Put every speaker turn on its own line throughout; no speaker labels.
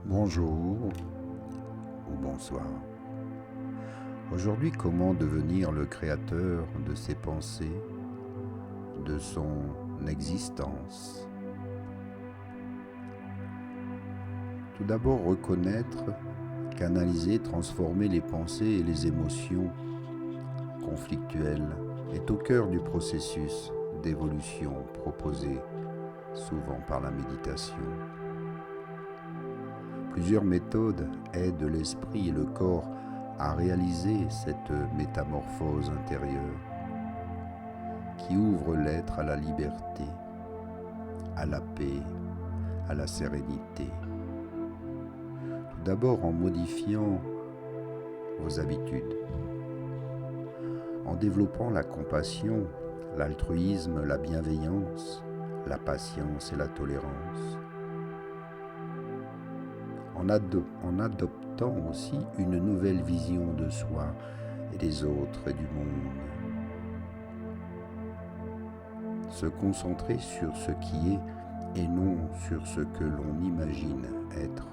Bonjour ou bonsoir. Aujourd'hui, comment devenir le créateur de ses pensées, de son existence? Tout d'abord, reconnaître qu'analyser, transformer les pensées et les émotions conflictuelles est au cœur du processus d'évolution proposé souvent par la méditation. Plusieurs méthodes aident l'esprit et le corps à réaliser cette métamorphose intérieure qui ouvre l'être à la liberté, à la paix, à la sérénité. Tout d'abord en modifiant vos habitudes, en développant la compassion, l'altruisme, la bienveillance, la patience et la tolérance, en adoptant aussi une nouvelle vision de soi et des autres et du monde. Se concentrer sur ce qui est et non sur ce que l'on imagine être.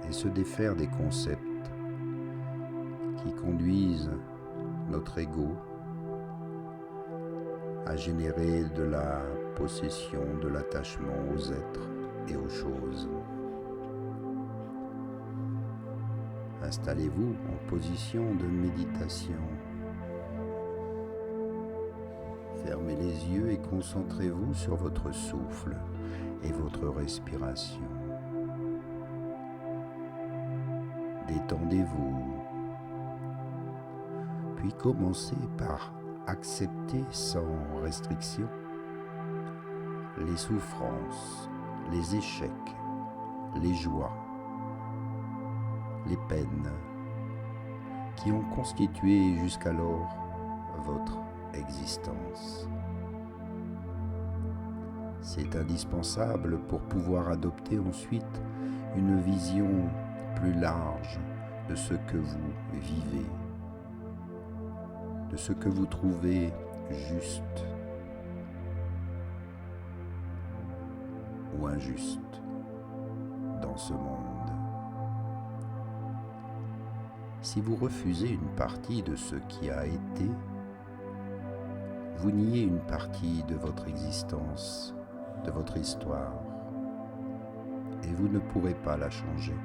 Et se défaire des concepts qui conduisent notre ego à générer de la possession, de l'attachement aux êtres et aux choses. Installez-vous en position de méditation. Fermez les yeux et concentrez-vous sur votre souffle et votre respiration. Détendez-vous. Puis commencez par accepter sans restriction les souffrances, les échecs, les joies, les peines qui ont constitué jusqu'alors votre existence. C'est indispensable pour pouvoir adopter ensuite une vision plus large de ce que vous vivez, de ce que vous trouvez juste ou injuste dans ce monde. Si vous refusez une partie de ce qui a été, vous niez une partie de votre existence, de votre histoire, et vous ne pourrez pas la changer.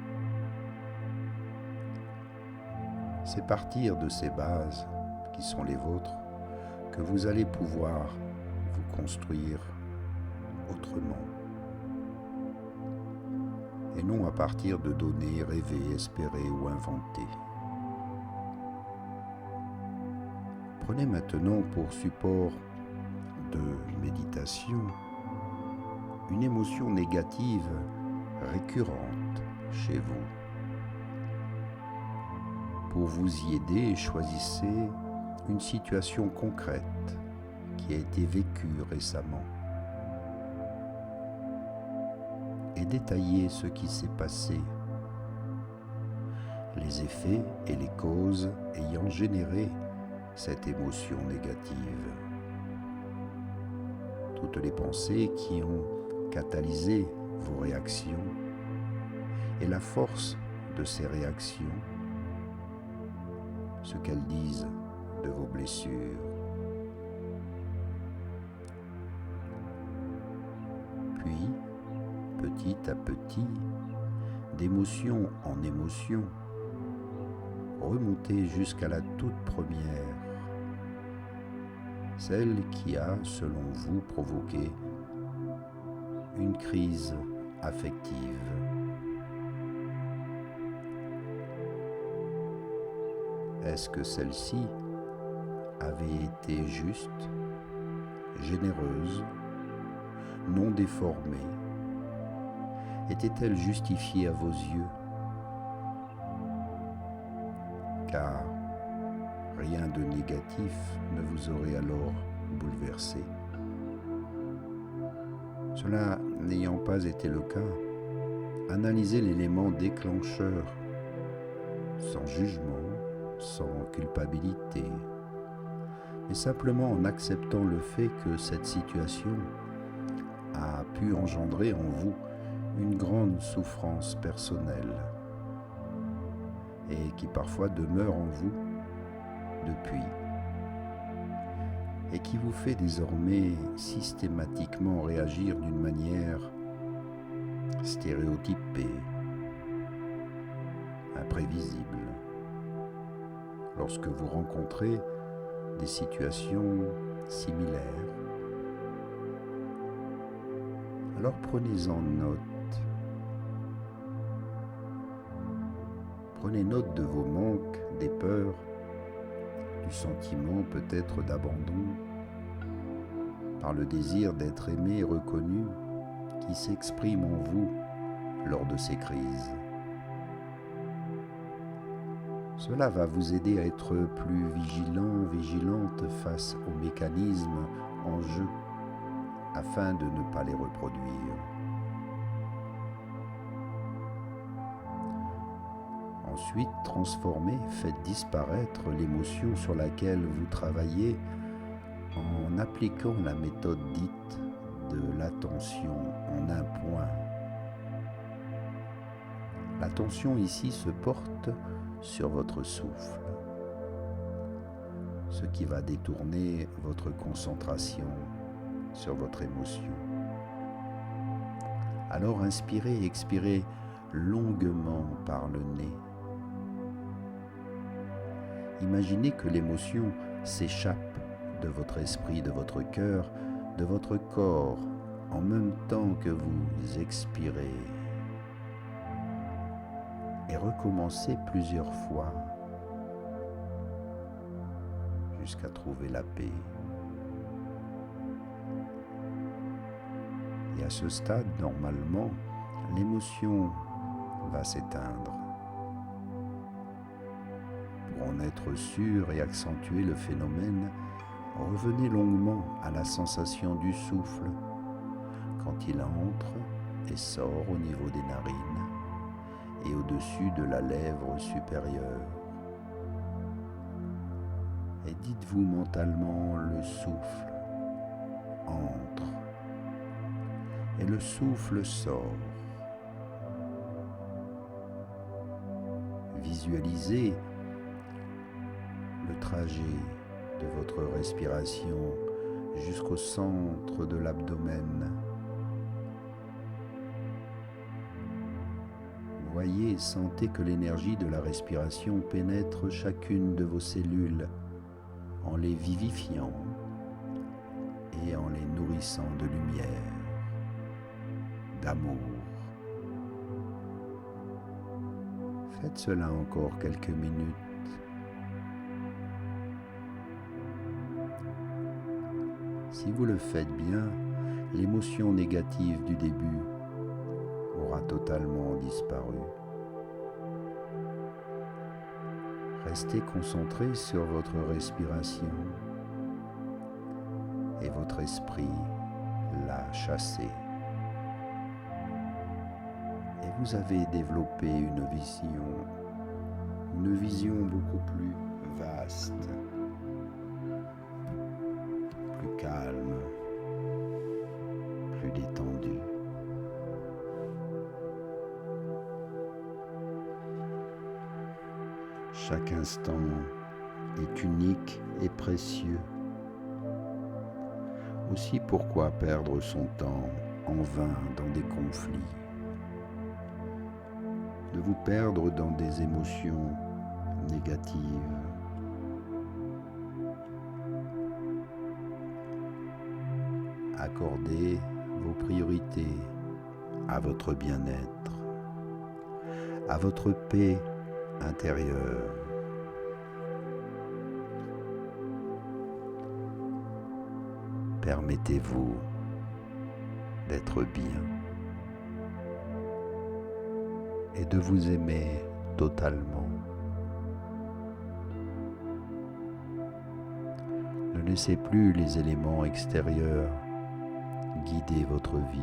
C'est partir de ces bases qui sont les vôtres que vous allez pouvoir vous construire autrement. Et non à partir de données rêvées, espérées ou inventées. Prenez maintenant pour support de méditation une émotion négative récurrente chez vous. Pour vous y aider, choisissez une situation concrète qui a été vécue récemment et détaillez ce qui s'est passé, les effets et les causes ayant généré cette émotion négative, toutes les pensées qui ont catalysé vos réactions et la force de ces réactions, ce qu'elles disent de vos blessures. Puis, petit à petit, d'émotion en émotion, remontez jusqu'à la toute première, celle qui a, selon vous, provoqué une crise affective. Est-ce que celle-ci avait été juste, généreuse, non déformée? Était-elle justifiée à vos yeux? Car rien de négatif ne vous aurait alors bouleversé. Cela n'ayant pas été le cas, analysez l'élément déclencheur sans jugement, sans culpabilité, mais simplement en acceptant le fait que cette situation a pu engendrer en vous une grande souffrance personnelle et qui parfois demeure en vous depuis et qui vous fait désormais systématiquement réagir d'une manière stéréotypée, imprévisible, lorsque vous rencontrez des situations similaires. Alors prenez-en note. Prenez note de vos manques, des peurs, du sentiment peut-être d'abandon, par le désir d'être aimé et reconnu qui s'exprime en vous lors de ces crises. Cela va vous aider à être plus vigilant, vigilante face aux mécanismes en jeu afin de ne pas les reproduire. Ensuite, transformez, faites disparaître l'émotion sur laquelle vous travaillez en appliquant la méthode dite de l'attention en un point. L'attention ici se porte sur votre souffle, ce qui va détourner votre concentration sur votre émotion. Alors inspirez et expirez longuement par le nez. Imaginez que l'émotion s'échappe de votre esprit, de votre cœur, de votre corps, en même temps que vous expirez. Et recommencez plusieurs fois jusqu'à trouver la paix. Et à ce stade, normalement, l'émotion va s'éteindre. Pour en être sûr et accentuer le phénomène, revenez longuement à la sensation du souffle quand il entre et sort au niveau des narines et au-dessus de la lèvre supérieure. Et dites-vous mentalement, le souffle entre et le souffle sort. Visualisez le trajet de votre respiration jusqu'au centre de l'abdomen. Voyez et sentez que l'énergie de la respiration pénètre chacune de vos cellules en les vivifiant et en les nourrissant de lumière, d'amour. Faites cela encore quelques minutes. Si vous le faites bien, l'émotion négative du début aura totalement disparu. Restez concentré sur votre respiration et votre esprit l'a chassé. Et vous avez développé une vision beaucoup plus vaste, plus calme, plus détendue. Chaque instant est unique et précieux. Aussi, pourquoi perdre son temps en vain dans des conflits? De vous perdre dans des émotions négatives. Accordez vos priorités à votre bien-être, à votre paix intérieure. Permettez-vous d'être bien et de vous aimer totalement. Ne laissez plus les éléments extérieurs guider votre vie.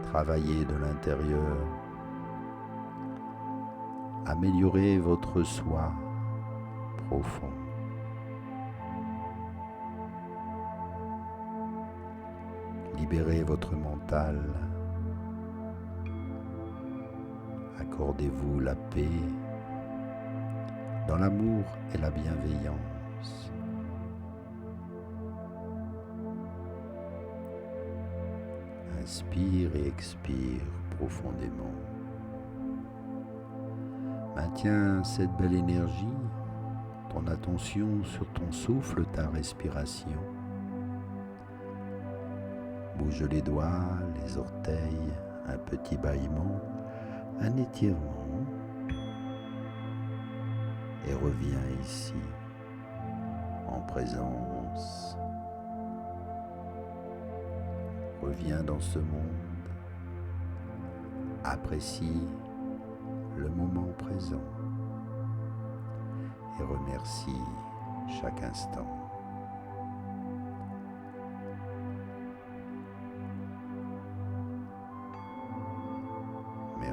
Travaillez de l'intérieur, améliorez votre soi profond. Libérez votre mental. Accordez-vous la paix dans l'amour et la bienveillance. Inspire et expire profondément. Maintiens cette belle énergie, ton attention sur ton souffle, ta respiration. Bouge les doigts, les orteils, un petit bâillement, un étirement. Et reviens ici, en présence. Reviens dans ce monde. Apprécie le moment présent et remercie chaque instant.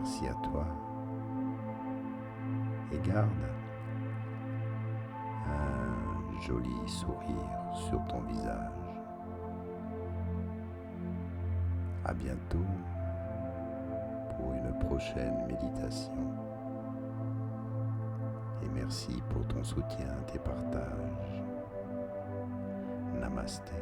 Merci à toi et garde un joli sourire sur ton visage. À bientôt pour une prochaine méditation. Et merci pour ton soutien, tes partages. Namasté.